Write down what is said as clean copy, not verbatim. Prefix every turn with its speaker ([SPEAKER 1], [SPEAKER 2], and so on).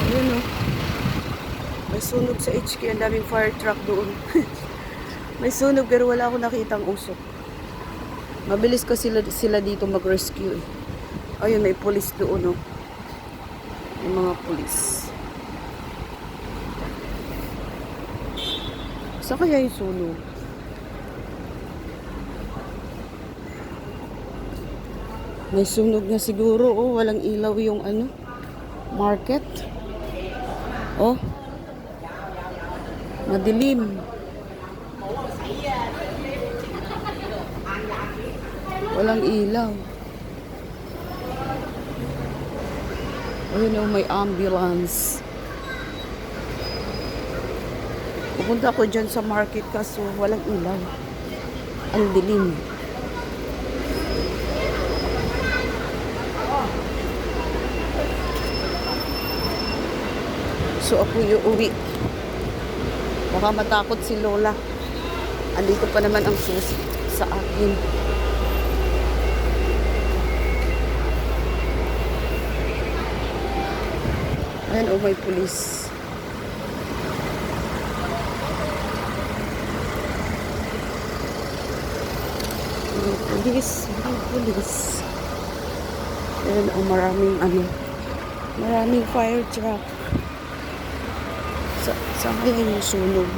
[SPEAKER 1] Ayun o. May sunog sa HQ. Ang daming fire truck doon. May sunog pero wala akong nakitang usok. Mabilis kasi sila dito mag-rescue eh. Ayun, may police doon o. May mga police. Saan kaya yung sunog? May sunog na siguro. Oh, walang ilaw yung ano, market. Oh, madilim. Walang ilaw. Ayun oh, may ambulance. Pupunta ko dyan sa market kaso walang ilaw. Ang dilim. So ako uuwi. Baka matakot si Lola. Andito pa naman ang susi sa akin. Ayan, oh, may pulis. May pulis. Ayan, oh, maraming fire truck. Saan kaya yung sunog?